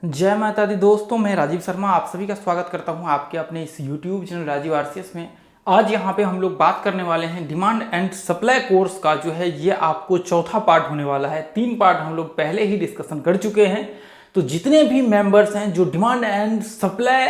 जय माता दी दोस्तों, मैं राजीव शर्मा आप सभी का स्वागत करता हूं आपके अपने इस YouTube चैनल राजीव आरसीएस में। आज यहां पे हम लोग बात करने वाले हैं डिमांड एंड सप्लाई कोर्स का जो है ये आपको चौथा पार्ट होने वाला है। 3 पार्ट हम लोग पहले ही डिस्कशन कर चुके हैं। तो जितने भी मेंबर्स हैं जो डिमांड एंड सप्लाई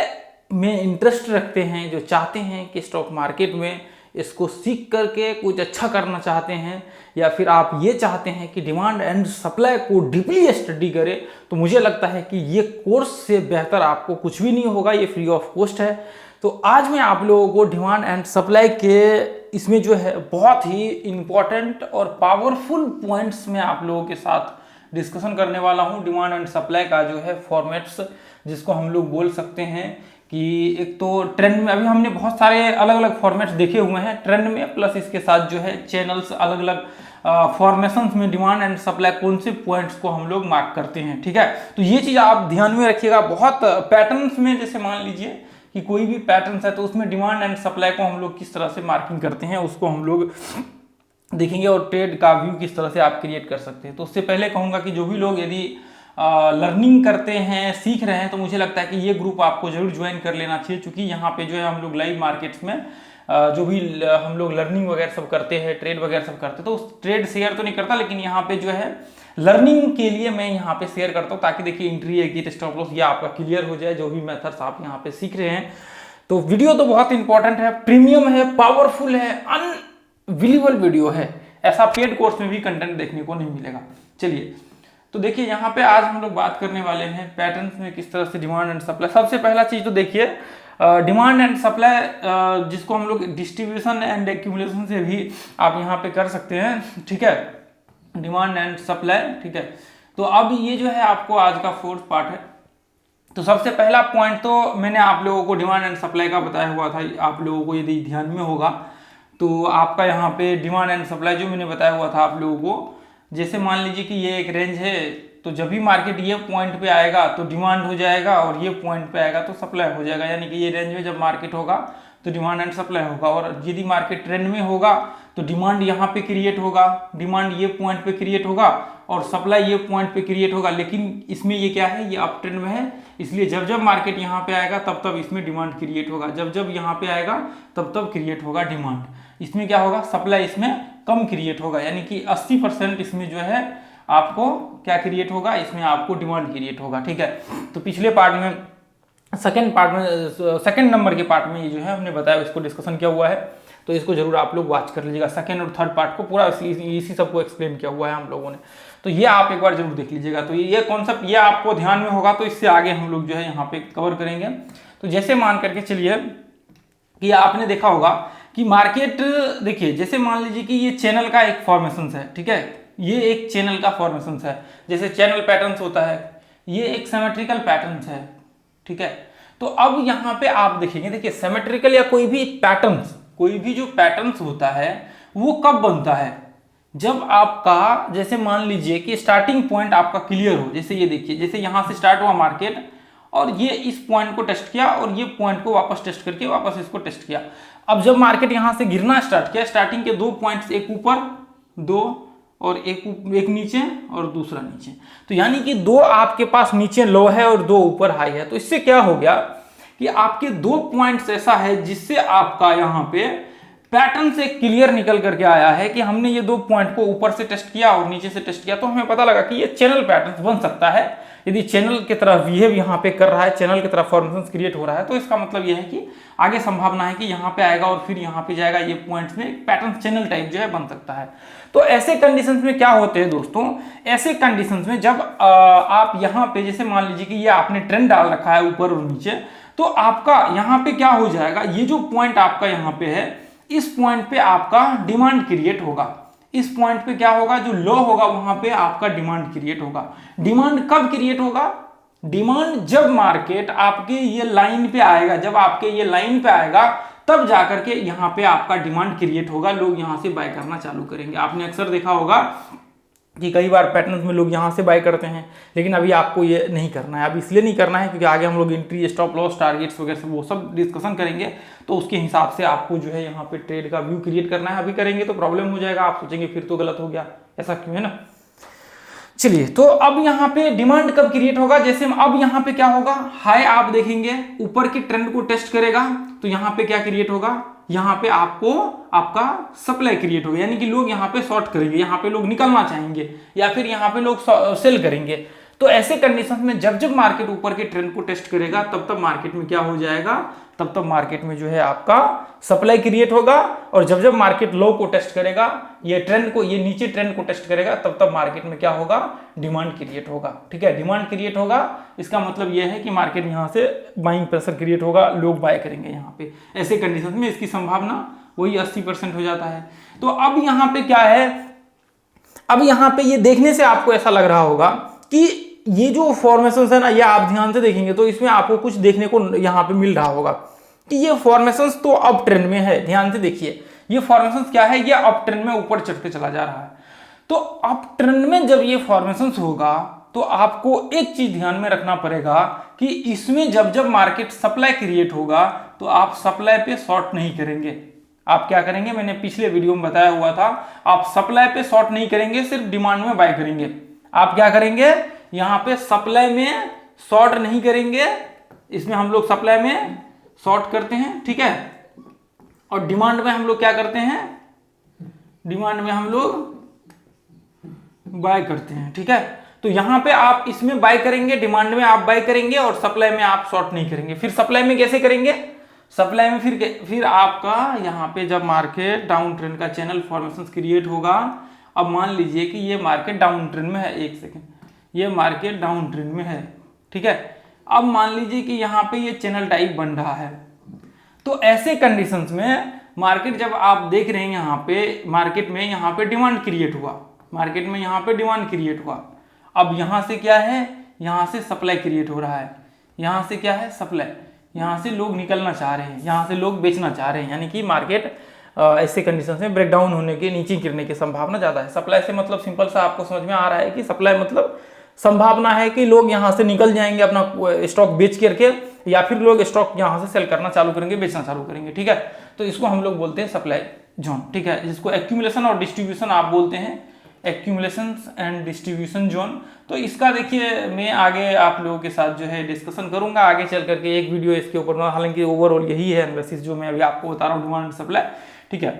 में इंटरेस्ट रखते हैं, जो चाहते हैं कि स्टॉक मार्केट में इसको सीख करके कुछ अच्छा करना चाहते हैं, या फिर आप ये चाहते हैं कि डिमांड एंड सप्लाई को डीपली स्टडी करें, तो मुझे लगता है कि ये कोर्स से बेहतर आपको कुछ भी नहीं होगा। ये फ्री ऑफ कॉस्ट है। तो आज मैं आप लोगों को डिमांड एंड सप्लाई के इसमें जो है बहुत ही इंपॉर्टेंट और पावरफुल पॉइंट्स में आप लोगों के साथ डिस्कशन करने वाला हूँ। डिमांड एंड सप्लाई का जो है फॉर्मेट्स, जिसको हम लोग बोल सकते हैं कि एक तो ट्रेंड में अभी हमने बहुत सारे अलग अलग फॉर्मेट्स देखे हुए हैं ट्रेंड में, प्लस इसके साथ जो है चैनल्स अलग अलग फॉर्मेशंस में डिमांड एंड सप्लाई कौन से पॉइंट्स को हम लोग मार्क करते हैं। ठीक है, तो ये चीज़ आप ध्यान में रखिएगा। बहुत पैटर्न्स में, जैसे मान लीजिए कि कोई भी पैटर्न्स है तो उसमें डिमांड एंड सप्लाई को हम लोग किस तरह से मार्किंग करते हैं उसको हम लोग देखेंगे, और ट्रेड का व्यू किस तरह से आप क्रिएट कर सकते हैं। तो उससे पहले कहूँगा कि जो भी लोग यदि लर्निंग करते हैं, सीख रहे हैं, तो मुझे लगता है कि ये ग्रुप आपको जरूर ज्वाइन कर लेना चाहिए, क्योंकि यहाँ पे जो है हम लोग लाइव मार्केट्स में जो भी हम लोग लर्निंग वगैरह सब करते हैं, ट्रेड वगैरह सब करते हैं, तो उस ट्रेड शेयर तो नहीं करता, लेकिन यहाँ पे जो है लर्निंग के लिए मैं यहाँ पे शेयर करता हूँ, ताकि देखिए एंट्री एग्जिट स्टॉप लॉस ये आपका क्लियर हो जाए, जो भी मेथड्स आप यहाँ पे सीख रहे हैं। तो वीडियो तो बहुत इंपॉर्टेंट है, प्रीमियम है, पावरफुल है, अनबिलीवेबल वीडियो है। ऐसा पेड कोर्स में भी कंटेंट देखने को नहीं मिलेगा। चलिए, तो देखिए यहाँ पे आज हम लोग बात करने वाले हैं पैटर्न्स में किस तरह से डिमांड एंड सप्लाई। सबसे पहला चीज तो देखिए डिमांड एंड सप्लाई, जिसको हम लोग डिस्ट्रीब्यूशन एंड एक्यूमुलेशन से भी आप यहाँ पे कर सकते हैं। ठीक है, डिमांड एंड सप्लाई। ठीक है, तो अब ये जो है आपको आज का फोर्थ पार्ट है। तो सबसे पहला पॉइंट तो मैंने आप लोगों को डिमांड एंड सप्लाई का बताया हुआ था, आप लोगों को यदि ध्यान में होगा तो आपका यहाँ पे डिमांड एंड सप्लाई जो मैंने बताया हुआ था आप लोगों को, जैसे मान लीजिए कि ये एक रेंज है, तो जब भी मार्केट ये पॉइंट पे आएगा तो डिमांड हो जाएगा, और ये पॉइंट पे आएगा तो सप्लाई हो जाएगा। यानी कि ये रेंज में जब मार्केट होगा तो डिमांड एंड सप्लाई होगा, और यदि मार्केट ट्रेंड में होगा तो डिमांड यहाँ पे क्रिएट होगा, डिमांड ये पॉइंट पे क्रिएट होगा, और सप्लाई ये पॉइंट पे क्रिएट होगा। लेकिन इसमें ये क्या है, ये अप ट्रेंड में है, इसलिए जब जब मार्केट यहाँ पे आएगा तब तब इसमें डिमांड क्रिएट होगा, जब जब यहाँ पे आएगा तब तब क्रिएट होगा डिमांड। इसमें क्या होगा, सप्लाई इसमें कम क्रिएट होगा, यानी कि 80% इसमें जो है आपको क्या क्रिएट होगा, इसमें आपको डिमांड क्रिएट होगा। ठीक है, तो पिछले पार्ट में सेकंड नंबर के पार्ट में ये जो है हमने बताया, इसको डिस्कशन किया हुआ है, तो इसको जरूर आप लोग वॉच कर लीजिएगा। सेकंड और थर्ड पार्ट को पूरा इसी सबको एक्सप्लेन किया हुआ है हम लोगों ने, तो ये आप एक बार जरूर देख लीजिएगा। तो ये कॉन्सेप्ट ये आपको ध्यान में होगा, तो इससे आगे हम लोग जो है यहाँ पे कवर करेंगे। तो जैसे मान करके चलिए कि आपने देखा होगा कि मार्केट, देखिए जैसे मान लीजिए कि ये चैनल का एक फॉर्मेशन है। ठीक है, ये एक चैनल का फॉर्मेशन है, जैसे चैनल पैटर्न्स होता है, ये एक सिमेट्रिकल पैटर्न्स है। ठीक है, तो अब यहाँ पे आप देखेंगे, देखिए सिमेट्रिकल या कोई भी पैटर्न्स, कोई भी जो पैटर्न्स होता है वो कब बनता है, जब आपका, जैसे मान लीजिए कि स्टार्टिंग पॉइंट आपका क्लियर हो। जैसे ये देखिए, जैसे यहाँ से स्टार्ट हुआ मार्केट, और ये इस पॉइंट को टेस्ट किया, और ये पॉइंट को वापस टेस्ट करके वापस इसको टेस्ट किया। अब जब मार्केट यहां से गिरना स्टार्ट किया, स्टार्टिंग के 2 पॉइंट्स, एक ऊपर 2 और एक नीचे और दूसरा नीचे, तो यानी कि 2 आपके पास नीचे लो है और 2 ऊपर हाई है। तो इससे क्या हो गया कि आपके 2 पॉइंट्स ऐसा है जिससे आपका यहाँ पे पैटर्न से क्लियर निकल करके आया है कि हमने ये 2 पॉइंट को ऊपर से टेस्ट किया और नीचे से टेस्ट किया, तो हमें पता लगा कि ये चैनल पैटर्न बन सकता है। यदि चैनल की तरह बिहेव यहाँ पे कर रहा है, चैनल की तरह फॉर्मेशन क्रिएट हो रहा है, तो इसका मतलब यह है कि आगे संभावना है कि यहाँ पे आएगा और फिर यहाँ पे जाएगा, ये पॉइंट्स में पैटर्न चैनल टाइप जो है बन सकता है। तो ऐसे कंडीशंस में क्या होते हैं दोस्तों, ऐसे कंडीशंस में जब आप यहाँ पे, जैसे मान लीजिए कि ये आपने ट्रेंड डाल रखा है ऊपर और नीचे, तो आपका यहाँ पे क्या हो जाएगा, ये जो पॉइंट आपका यहाँ पे है, इस पॉइंट पे आपका डिमांड क्रिएट होगा। इस पॉइंट पे क्या होगा, जो लो होगा वहां पे आपका डिमांड क्रिएट होगा। डिमांड कब क्रिएट होगा, डिमांड जब मार्केट आपके ये लाइन पे आएगा, जब आपके ये लाइन पे आएगा तब जाकर के यहाँ पे आपका डिमांड क्रिएट होगा, लोग यहाँ से बाय करना चालू करेंगे। आपने अक्सर देखा होगा कि कई बार पैटर्न्स में लोग यहाँ से बाय करते हैं, लेकिन अभी आपको ये नहीं करना है। अब इसलिए नहीं करना है क्योंकि आगे हम लोग एंट्री, स्टॉप लॉस, टारगेट्स वगैरह वो सब डिस्कशन करेंगे, तो उसके हिसाब से आपको जो है यहाँ पे ट्रेड का व्यू क्रिएट करना है। अभी करेंगे तो प्रॉब्लम हो जाएगा, आप सोचेंगे फिर तो गलत हो गया, ऐसा क्यों है ना। चलिए, तो अब यहाँ पे डिमांड कब क्रिएट होगा, जैसे अब यहाँ पे क्या होगा, हाई आप देखेंगे ऊपर की ट्रेंड को टेस्ट करेगा, तो यहाँ पे क्या क्रिएट होगा, यहाँ पे आपको आपका सप्लाई क्रिएट होगा, यानी कि लोग यहाँ पे शॉर्ट करेंगे, यहाँ पे लोग निकलना चाहेंगे या फिर यहाँ पे लोग सेल करेंगे। तो ऐसे कंडीशन में जब जब मार्केट ऊपर के ट्रेंड को टेस्ट करेगा तब तब मार्केट में क्या हो जाएगा, तब तब मार्केट में जो है आपका सप्लाई क्रिएट होगा, और जब जब मार्केट लो को टेस्ट करेगा, ये ट्रेंड को, ये नीचे ट्रेंड को टेस्ट करेगा, तब तब मार्केट में क्या होगा, डिमांड क्रिएट होगा। ठीक है, डिमांड क्रिएट होगा, इसका मतलब ये है कि मार्केट यहाँ से बाइंग प्रेशर क्रिएट होगा, लोग बाय करेंगे यहाँ पे। ऐसे कंडीशन में इसकी संभावना वही 80% हो जाता है। तो अब यहाँ पे क्या है, अब यहाँ पे ये देखने से आपको ऐसा लग रहा होगा कि ये जो फॉर्मेशंस है ना, ये आप ध्यान से देखेंगे तो इसमें आपको कुछ देखने को यहाँ पे मिल रहा होगा कि ये फॉर्मेशंस तो अप ट्रेंड में है। ध्यान से देखिए, ये फॉर्मेशंस क्या है, ये अप ट्रेंड में ऊपर चढ़ते चला जा रहा है। तो अप ट्रेंड में जब ये फॉर्मेशंस होगा तो आपको एक चीज ध्यान में रखना पड़ेगा कि इसमें जब जब मार्केट सप्लाई क्रिएट होगा तो आप सप्लाई पे शॉर्ट नहीं करेंगे। आप क्या करेंगे, मैंने पिछले वीडियो में बताया हुआ था, आप सप्लाई पे शॉर्ट नहीं करेंगे, सिर्फ डिमांड में बाय करेंगे। आप क्या करेंगे, यहाँ पे सप्लाई में शॉर्ट नहीं करेंगे, इसमें हम लोग सप्लाई में शॉर्ट करते हैं, ठीक है, और डिमांड में हम लोग क्या करते हैं, डिमांड में हम लोग बाय करते हैं। ठीक है, तो यहां पे आप इसमें बाय करेंगे, डिमांड में आप बाय करेंगे, और सप्लाई में आप शॉर्ट नहीं करेंगे। फिर सप्लाई में कैसे करेंगे, सप्लाई में फिर आपका यहाँ पे जब मार्केट डाउन ट्रेंड का चैनल फॉर्मेशन क्रिएट होगा, अब मान लीजिए कि ये मार्केट डाउन ट्रेंड में है, एक सेकेंड, ये मार्केट डाउन ट्रेंड में है, ठीक है, अब मान लीजिए कि यहाँ पे ये चैनल टाइप बन रहा है। तो ऐसे कंडीशंस में मार्केट जब आप देख रहे हैं, यहाँ पे मार्केट में यहाँ पे डिमांड क्रिएट हुआ, मार्केट में यहाँ पे डिमांड क्रिएट हुआ, अब यहाँ से क्या है, यहाँ से सप्लाई क्रिएट हो रहा है, यहाँ से क्या है, सप्लाई, यहाँ से लोग निकलना चाह रहे हैं, यहाँ से लोग बेचना चाह रहे हैं, यानी कि मार्केट ऐसे कंडीशन में ब्रेकडाउन होने के, नीचे गिरने की संभावना ज्यादा है। सप्लाई से मतलब सिंपल सा आपको समझ में आ रहा है कि सप्लाई मतलब संभावना है कि लोग यहाँ से निकल जाएंगे अपना स्टॉक बेच करके, या फिर लोग स्टॉक यहाँ से सेल करना चालू करेंगे, बेचना चालू करेंगे। ठीक है, तो इसको हम लोग बोलते हैं सप्लाई जोन। ठीक है, जिसको एक्यूमुलेशन और डिस्ट्रीब्यूशन आप बोलते हैं, एक्यूमुलेशन एंड डिस्ट्रीब्यूशन जोन। तो इसका देखिए मैं आगे आप लोगों के साथ जो है डिस्कशन करूंगा आगे चल करके एक वीडियो इसके ऊपर, हालांकि ओवरऑल यही है एनालिसिस जो मैं अभी आपको बता रहा हूँ, डिमांड सप्लाई। ठीक है,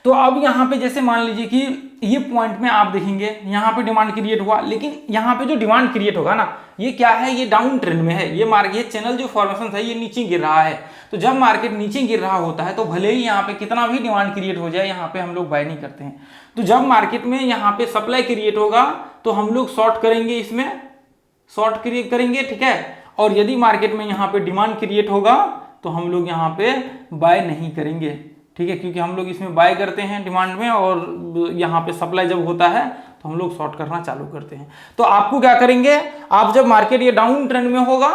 तो अब यहाँ पे जैसे मान लीजिए कि ये पॉइंट में आप देखेंगे यहाँ पे डिमांड क्रिएट हुआ, लेकिन यहाँ पे जो डिमांड क्रिएट होगा ना, ये क्या है, ये डाउन ट्रेंड में है, ये मार्केट चैनल जो फॉर्मेशन है ये नीचे गिर रहा है। तो जब मार्केट नीचे गिर रहा होता है तो भले ही यहाँ पे कितना भी डिमांड क्रिएट हो जाए, यहाँ पे हम लोग बाय नहीं करते हैं। तो जब मार्केट में यहाँ पे सप्लाई क्रिएट होगा तो हम लोग शॉर्ट करेंगे, इसमें शॉर्ट क्रिएट करेंगे। ठीक है, और यदि मार्केट में यहाँ पे डिमांड क्रिएट होगा तो हम लोग यहाँ पे बाय नहीं करेंगे। ठीक है, क्योंकि हम लोग इसमें बाय करते हैं डिमांड में, और यहाँ पे सप्लाई जब होता है तो हम लोग शॉर्ट करना चालू करते हैं। तो आपको क्या करेंगे, आप जब मार्केट ये डाउन ट्रेंड में होगा,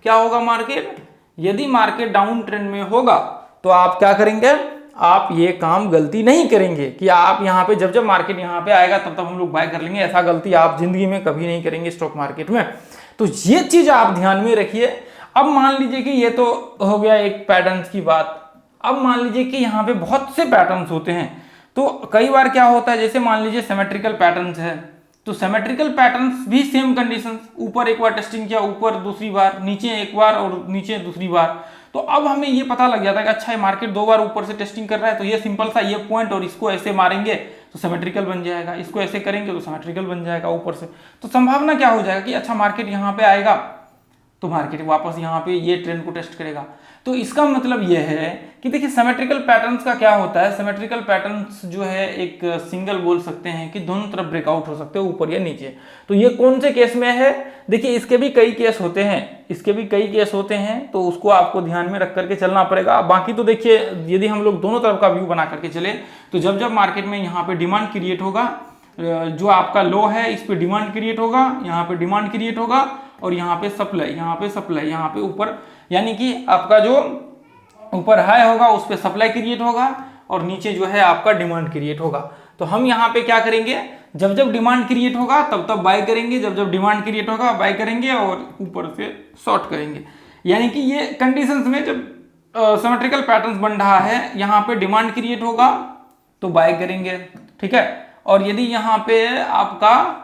क्या होगा मार्केट, यदि मार्केट डाउन ट्रेंड में होगा तो आप क्या करेंगे, आप ये काम गलती नहीं करेंगे कि आप यहाँ पे जब मार्केट यहाँ पे आएगा तब तब हम लोग बाय कर लेंगे। ऐसा गलती आप जिंदगी में कभी नहीं करेंगे स्टॉक मार्केट में। तो ये चीज आप ध्यान में रखिए। अब मान लीजिए कि ये तो हो गया एक पैटर्न की बात। अब मान लीजिए कि यहाँ पे बहुत से पैटर्न्स होते हैं, तो कई बार क्या होता है, जैसे मान लीजिए सिमेट्रिकल पैटर्न्स है, तो सिमेट्रिकल पैटर्न्स भी सेम कंडीशंस, ऊपर एक बार टेस्टिंग किया, ऊपर दूसरी बार, नीचे एक बार और नीचे दूसरी बार। तो अब हमें ये पता लग जाता है कि अच्छा ये मार्केट दो बार ऊपर से टेस्टिंग कर रहा है, तो ये सिंपल सा ये पॉइंट और इसको ऐसे मारेंगे तो सिमेट्रिकल बन जाएगा, इसको ऐसे करेंगे तो सिमेट्रिकल बन जाएगा ऊपर से। तो संभावना क्या हो जाएगा कि अच्छा मार्केट यहाँ पे आएगा तो मार्केट वापस यहाँ पे ये ट्रेंड को टेस्ट करेगा। तो इसका मतलब ये है कि देखिए सिमेट्रिकल पैटर्न्स का क्या होता है, सिमेट्रिकल पैटर्न्स जो है एक सिंगल बोल सकते हैं कि दोनों तरफ ब्रेकआउट हो सकते हैं, ऊपर या नीचे। तो ये कौन से केस में है, देखिए इसके भी कई केस होते हैं, इसके भी कई केस होते हैं, तो उसको आपको ध्यान में रख करके चलना पड़ेगा। बाकी तो देखिए यदि हम लोग दोनों तरफ का व्यू बना करके चले तो जब जब मार्केट में यहाँ पे डिमांड क्रिएट होगा, जो आपका लो है इस पे डिमांड क्रिएट होगा, यहाँ पे डिमांड क्रिएट होगा, और यहाँ पे सप्लाई, यहाँ पे सप्लाई, यहाँ पे ऊपर, यानी कि आपका जो ऊपर हाई होगा उस पे सप्लाई क्रिएट होगा और नीचे जो है आपका डिमांड क्रिएट होगा। तो हम यहाँ पे क्या करेंगे, जब जब डिमांड क्रिएट होगा तब तब बाय करेंगे, जब जब डिमांड क्रिएट होगा बाय करेंगे और ऊपर से शॉर्ट करेंगे। यानी कि ये कंडीशंस में जब सिमेट्रिकल पैटर्न्स बन रहा है, यहाँ पे डिमांड क्रिएट होगा तो बाय करेंगे, ठीक है, और यदि यहाँ पे आपका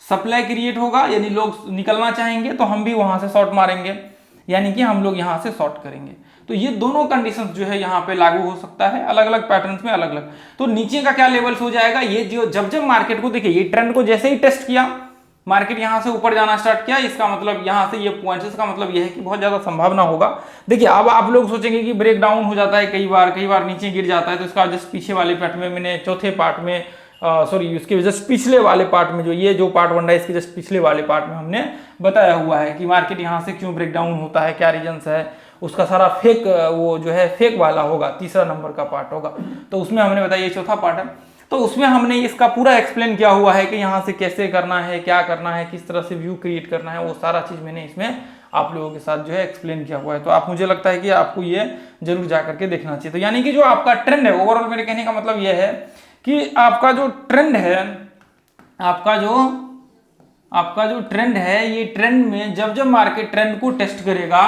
सप्लाई क्रिएट होगा, यानी लोग निकलना चाहेंगे तो हम भी वहां से शॉर्ट मारेंगे, यानी कि हम लोग यहां से शॉर्ट करेंगे। तो ये दोनों कंडीशंस जो है यहाँ पे लागू हो सकता है, अलग अलग पैटर्न्स में अलग अलग। तो नीचे का क्या लेवल्स हो जाएगा, ये जो जब जब मार्केट को देखिए, ये ट्रेंड को जैसे ही टेस्ट किया, मार्केट यहां से ऊपर जाना स्टार्ट किया, इसका मतलब यहां से ये पॉइंट्स, इसका मतलब ये है कि बहुत ज्यादा संभावना होगा। देखिए अब आप लोग सोचेंगे कि ब्रेक डाउन हो जाता है, कई बार नीचे गिर जाता है, तो इसका जस्ट पीछे वाले पार्ट में मैंने चौथे पार्ट में सॉरी उसके जस्ट पिछले वाले पार्ट में, जो ये जो पार्ट बन रहा है इसके जस्ट पिछले वाले पार्ट में हमने बताया हुआ है कि मार्केट यहाँ से क्यों ब्रेक डाउन होता है, क्या रीजंस है, उसका सारा फेक वो जो है फेक वाला होगा, तीसरा नंबर का पार्ट होगा। तो उसमें हमने बताया, ये चौथा पार्ट है, तो उसमें हमने इसका पूरा एक्सप्लेन किया हुआ है कि यहाँ से कैसे करना है, क्या करना है, किस तरह से व्यू क्रिएट करना है, वो सारा चीज मैंने इसमें आप लोगों के साथ जो है एक्सप्लेन किया हुआ है। तो आप, मुझे लगता है कि आपको ये जरूर जा करके देखना चाहिए। तो यानी कि जो आपका ट्रेंड है, ओवरऑल मेरे कहने का मतलब ये है कि आपका जो ट्रेंड है, आपका जो ट्रेंड है, ये ट्रेंड में जब जब मार्केट ट्रेंड को टेस्ट करेगा,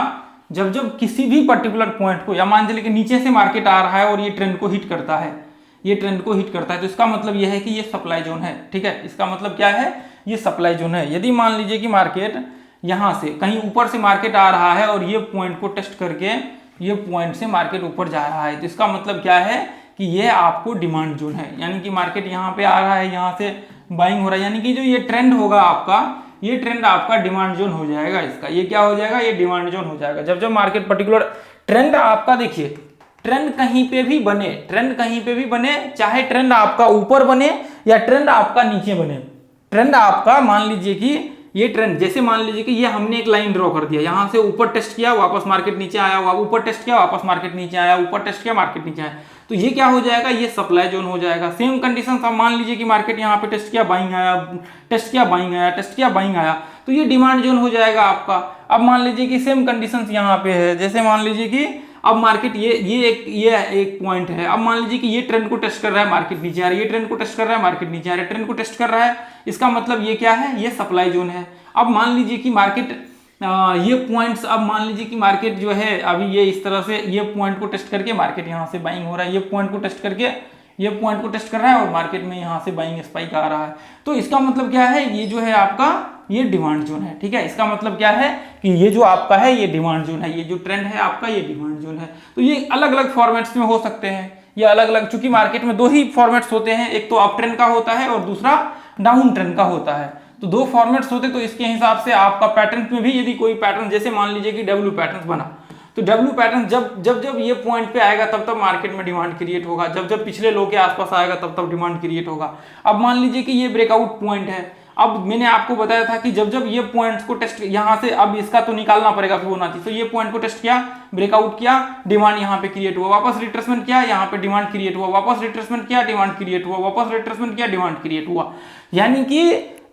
जब जब किसी भी पर्टिकुलर पॉइंट को, या मान चलिए कि नीचे से मार्केट आ रहा है और ये ट्रेंड को हिट करता है, ये ट्रेंड को हिट करता है, तो इसका मतलब यह है कि ये सप्लाई जोन है। ठीक है, इसका मतलब क्या है, ये सप्लाई जोन है। यदि मान लीजिए कि मार्केट यहां से कहीं ऊपर से मार्केट आ रहा है और ये पॉइंट को टेस्ट करके ये पॉइंट से मार्केट ऊपर जा रहा है, तो इसका मतलब क्या है कि ये आपको डिमांड जोन है, यानी कि मार्केट यहाँ पे आ रहा है, यहाँ से बाइंग हो रहा है, यानी कि जो ये ट्रेंड होगा आपका, ये ट्रेंड आपका डिमांड जोन हो जाएगा। इसका ये क्या हो जाएगा, ये डिमांड जोन हो जाएगा। जब जब मार्केट पर्टिकुलर ट्रेंड आपका, देखिए ट्रेंड कहीं पे भी बने, ट्रेंड कहीं पे भी बने, चाहे ट्रेंड आपका ऊपर बने या ट्रेंड आपका नीचे बने, ट्रेंड आपका, मान लीजिए कि ये ट्रेंड, जैसे मान लीजिए कि ये हमने एक लाइन ड्रॉ कर दिया, यहां से ऊपर टेस्ट किया, वापस मार्केट नीचे आया, ऊपर टेस्ट किया, वापस मार्केट नीचे आया, ऊपर टेस्ट किया, मार्केट नीचे आया, तो ये क्या हो जाएगा, ये सप्लाई जोन हो जाएगा। सेम कंडीशन अब मान लीजिए कि मार्केट यहाँ पे टेस्ट किया, बाइंग आया, टेस्ट किया, बाइंग आया, टेस्ट किया, बाइंग आया, तो ये डिमांड जोन हो जाएगा आपका। अब मान लीजिए कि सेम कंडीशंस यहाँ पे है, जैसे मान लीजिए कि अब मार्केट ये एक पॉइंट है, अब मान लीजिए कि ये ट्रेंड को टेस्ट कर रहा है, मार्केट नीचे आ रही है, ये ट्रेंड को टेस्ट कर रहा है, मार्केट नीचे आ रहा है, ट्रेंड को टेस्ट कर रहा है, इसका मतलब ये क्या है, ये सप्लाई जोन है। अब मान लीजिए कि मार्केट ये पॉइंट्स, अब मान लीजिए कि मार्केट जो है अभी ये इस तरह से ये पॉइंट को टेस्ट करके मार्केट यहाँ से बाइंग हो रहा है, ये पॉइंट को टेस्ट करके ये पॉइंट को टेस्ट कर रहा है और मार्केट में यहाँ से बाइंग स्पाइक आ रहा है, तो इसका मतलब क्या है, ये जो है आपका ये डिमांड जोन है। ठीक है, इसका मतलब क्या है कि ये जो आपका है ये डिमांड जोन है, ये जो ट्रेंड है आपका ये डिमांड जोन है। तो ये अलग अलग फॉर्मेट्स में हो सकते हैं, ये अलग अलग, चूंकि मार्केट में दो ही फॉर्मेट्स होते हैं, एक तो अप ट्रेंड का होता है और दूसरा डाउन ट्रेंड का होता है, तो दो फॉर्मेट्स होते, तो इसके हिसाब से आपका पैटर्न में भी यदि कोई पैटर्न, जैसे मान लीजिए कि डब्ल्यू पैटर्न बना, तो डब्ल्यू पैटर्न जब जब जब ये पॉइंट पे आएगा तब तब मार्केट में डिमांड क्रिएट होगा, जब जब पिछले लो के आसपास आएगा तब तब डिमांड क्रिएट होगा। अब मान लीजिए कि ये ब्रेकआउट पॉइंट है, अब मैंने आपको बताया था कि जब जब ये पॉइंट्स को टेस्ट, यहां से अब इसका तो निकालना पड़ेगा फिबोनाची, तो ये पॉइंट को टेस्ट किया, ब्रेकआउट किया, डिमांड यहाँ पे क्रिएट हुआ, वापस रिट्रेसमेंट किया, यहाँ पे डिमांड क्रिएट हुआ, वापस रिट्रेसमेंट किया, डिमांड क्रिएट हुआ, वापस रिट्रेसमेंट किया, डिमांड क्रिएट हुआ। यानी कि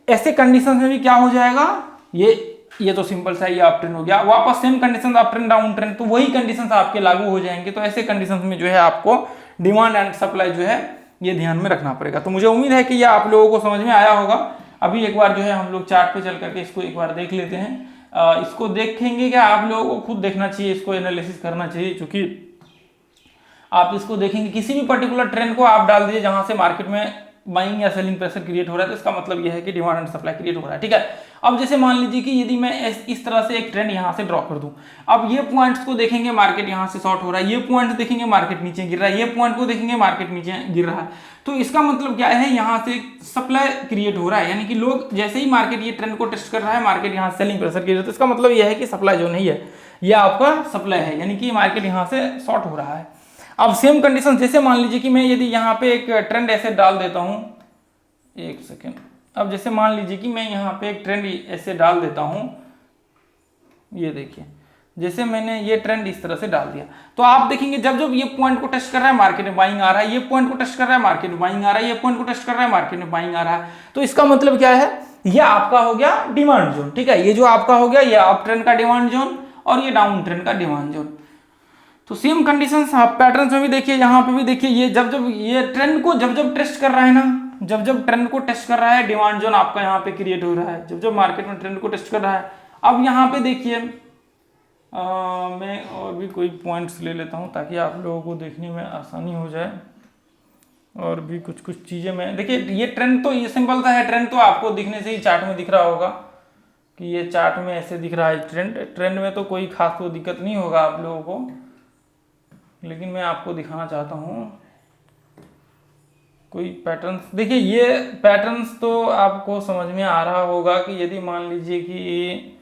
ऐसे कंडीशन में भी क्या हो जाएगा, ये तो सिंपल सा, ये अप ट्रेंड हो गया, वापस same condition up trend down trend, तो वही कंडीशंस आपके लागू हो जाएंगे। तो ऐसे कंडीशंस में जो है आपको डिमांड एंड सप्लाई जो है ये ध्यान में रखना पड़ेगा। तो मुझे उम्मीद है कि ये आप लोगों को समझ में आया होगा। अभी एक बार जो है हम लोग चार्ट पे चल करके इसको एक बार देख लेते हैं। इसको देखेंगे क्या, आप लोगों को खुद देखना चाहिए, इसको एनालिसिस करना चाहिए, क्योंकि आप इसको देखेंगे, किसी भी पर्टिकुलर ट्रेंड को आप डाल दीजिए जहां से मार्केट में बाइंग या सेलिंग प्रेशर क्रिएट हो रहा है, तो इसका मतलब यह है कि डिमांड एंड सप्लाई क्रिएट हो रहा है। ठीक है, अब जैसे मान लीजिए कि यदि मैं इस तरह से एक ट्रेंड यहां से ड्रॉ कर दूं, अब ये पॉइंट्स को देखेंगे मार्केट यहां से शॉर्ट हो रहा है, ये पॉइंट्स देखेंगे मार्केट नीचे गिर रहा है, ये पॉइंट को देखेंगे मार्केट नीचे गिर रहा है, तो इसका मतलब क्या है, यहां से सप्लाई क्रिएट हो रहा है, यानी कि लोग जैसे ही मार्केट ये ट्रेंड को टेस्ट कर रहा है, मार्केट यहां सेलिंग प्रेशर क्रिएट, तो इसका मतलब यह है कि सप्लाई जो नहीं है, यह आपका सप्लाई है, यानी कि मार्केट यहां से शॉर्ट हो रहा है। अब सेम कंडीशन, जैसे मान लीजिए कि मैं यदि यहाँ पे एक ट्रेंड ऐसे डाल देता हूं, एक सेकेंड, अब जैसे मान लीजिए कि मैं यहाँ पे एक ट्रेंड ऐसे डाल देता हूं, ये देखिए, जैसे मैंने ये ट्रेंड इस तरह से डाल दिया, तो आप देखेंगे जब जब ये पॉइंट को टेस्ट कर रहा है मार्केट में बाइंग आ रहा है, ये पॉइंट को टेस्ट कर रहा है मार्केट में बाइंग आ रहा है, ये पॉइंट को टेस्ट कर रहा है मार्केट में बाइंग आ रहा है, तो इसका मतलब क्या है, ये आपका हो गया डिमांड जोन। ठीक है, ये जो आपका हो गया ये अप ट्रेंड का डिमांड जोन और ये डाउन ट्रेंड का डिमांड जोन। तो सेम कंडीशंस आप पैटर्न्स में भी देखिए, यहाँ पे भी देखिए, ये जब जब ये ट्रेंड को जब जब टेस्ट कर रहा है ना, जब जब ट्रेंड को टेस्ट कर रहा है, डिमांड जोन आपका यहाँ पे क्रिएट हो रहा है, जब जब मार्केट में ट्रेंड को टेस्ट कर रहा है। अब यहाँ पे देखिए, मैं और भी कोई पॉइंट्स ले लेता हूँ ताकि आप लोगों को देखने में आसानी हो जाए। और भी कुछ कुछ चीज़ें मैं देखिए, ये ट्रेंड तो ये सिंपल सा है, ट्रेंड तो आपको दिखने से ही चार्ट में दिख रहा होगा कि ये चार्ट में ऐसे दिख रहा है ट्रेंड में तो कोई खास तो दिक्कत नहीं होगा आप लोगों को, लेकिन मैं आपको दिखाना चाहता हूँ कोई पैटर्न्स। देखिए ये पैटर्न्स तो आपको समझ में आ रहा होगा कि यदि मान लीजिए कि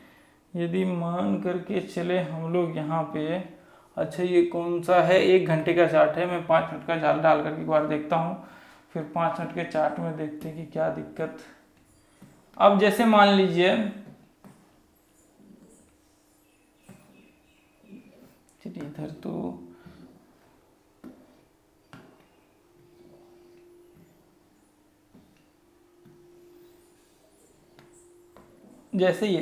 यदि मान करके चले हम लोग यहाँ पे, अच्छा ये कौन सा है, 1 घंटे का चार्ट है, मैं 5 मिनट का जाल डाल करके एक बार देखता हूँ, फिर 5 मिनट के चार्ट में देखते हैं कि क्या दिक्कत। अब जैसे मान लीजिए, चलिए इधर तो जैसे ये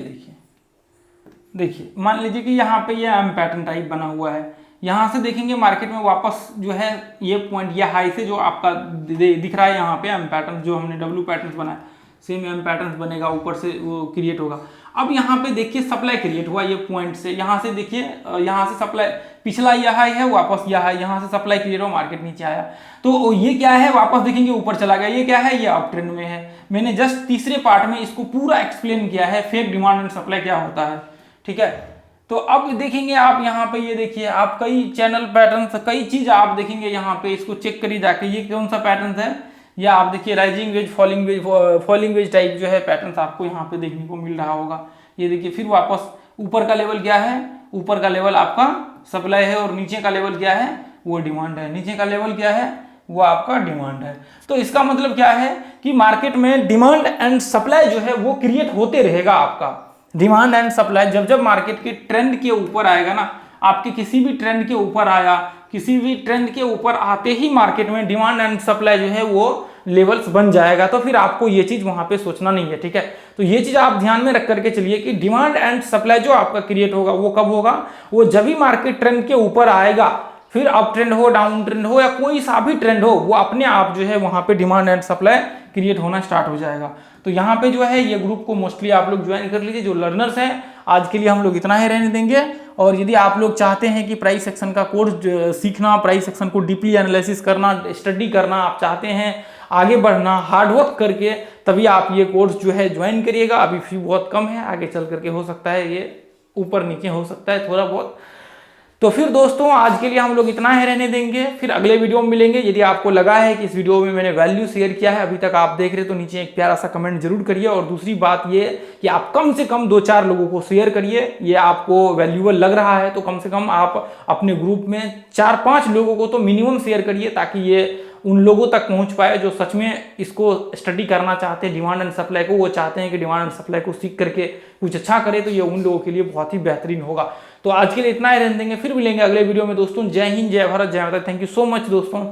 देखिए मान लीजिए कि यहाँ पे ये एम पैटर्न टाइप बना हुआ है, यहाँ से देखेंगे मार्केट में वापस जो है ये पॉइंट, ये हाई से जो आपका दिख रहा है यहाँ पे एम पैटर्न, जो हमने डब्ल्यू पैटर्न्स बनाया सेम एम पैटर्न्स बनेगा, ऊपर से वो क्रिएट होगा। अब यहाँ पे देखिए सप्लाई क्रिएट हुआ ये पॉइंट से, यहाँ से देखिए यहाँ से सप्लाई, पिछला यह हाई है, वापस यह हाई, यहाँ से सप्लाई क्रिएट हुआ, मार्केट नीचे आया, तो ये क्या है, वापस देखेंगे ऊपर चला गया, ये क्या है, ये अप ट्रेंड में है। मैंने जस्ट तीसरे पार्ट में इसको पूरा एक्सप्लेन किया है, फेक डिमांड एंड सप्लाई क्या होता है, ठीक है। तो अब देखेंगे आप यहाँ पे, ये देखिए आप कई चैनल पैटर्न, कई चीज आप देखेंगे यहाँ पे, इसको चेक करिए जाके, ये कौन सा पैटर्न है, या आप देखिए rising veg, falling veg type जो है पैटर्न आपको यहाँ पे देखने को मिल रहा होगा। ये देखिए फिर वापस ऊपर का लेवल क्या है, ऊपर का लेवल आपका सप्लाई है, और नीचे का लेवल क्या है, वो डिमांड है, नीचे का लेवल क्या है, वो आपका डिमांड है। तो इसका मतलब क्या है कि मार्केट में डिमांड एंड सप्लाई जो है वो क्रिएट होते रहेगा, आपका डिमांड एंड सप्लाई जब जब मार्केट के ट्रेंड के ऊपर आएगा ना, आपके किसी भी ट्रेंड के ऊपर आया, किसी भी ट्रेंड के ऊपर आते ही मार्केट में डिमांड एंड सप्लाई जो है वो लेवल्स बन जाएगा, तो फिर आपको ये चीज वहां पे सोचना नहीं है, ठीक है। तो ये चीज आप ध्यान में रख करके चलिए कि डिमांड एंड सप्लाई जो आपका क्रिएट होगा वो कब होगा, वो जब भी मार्केट ट्रेंड के ऊपर आएगा, फिर अप ट्रेंड हो, डाउन ट्रेंड हो, या कोई सा भी ट्रेंड हो, वो अपने आप जो है वहां पे डिमांड एंड सप्लाई क्रिएट होना स्टार्ट हो जाएगा। तो यहाँ पे जो है ये ग्रुप को मोस्टली आप लोग ज्वाइन कर लीजिए। जो लर्नर्स हैं आज के लिए हम लोग इतना ही रहने देंगे, और यदि आप लोग चाहते हैं कि प्राइस सेक्शन का कोर्स सीखना, प्राइस सेक्शन को डीपली एनालिसिस करना, स्टडी करना, आप चाहते हैं आगे बढ़ना हार्ड वर्क करके, तभी आप ये कोर्स जो है ज्वाइन करिएगा। अभी फी बहुत कम है, आगे चल करके हो सकता है ये ऊपर नीचे हो सकता है थोड़ा बहुत। तो फिर दोस्तों आज के लिए हम लोग इतना ही रहने देंगे, फिर अगले वीडियो में मिलेंगे। यदि आपको लगा है कि इस वीडियो में मैंने वैल्यू शेयर किया है, अभी तक आप देख रहे तो नीचे एक प्यारा सा कमेंट जरूर करिए, और दूसरी बात ये कि आप कम से कम 2-4 लोगों को शेयर करिए। ये आपको वैल्यूएबल लग रहा है तो कम से कम आप अपने ग्रुप में 4-5 लोगों को तो मिनिमम शेयर करिए, ताकि ये उन लोगों तक पहुंच पाए जो सच में इसको स्टडी करना चाहते हैं, डिमांड एंड सप्लाई को, वो चाहते हैं कि डिमांड एंड सप्लाई को सीख करके कुछ अच्छा करे, तो ये उन लोगों के लिए बहुत ही बेहतरीन होगा। तो आज के लिए इतना ही रहने देंगे, फिर मिलेंगे अगले वीडियो में दोस्तों। जय हिंद, जय भारत, जय माता। थैंक यू सो मच दोस्तों।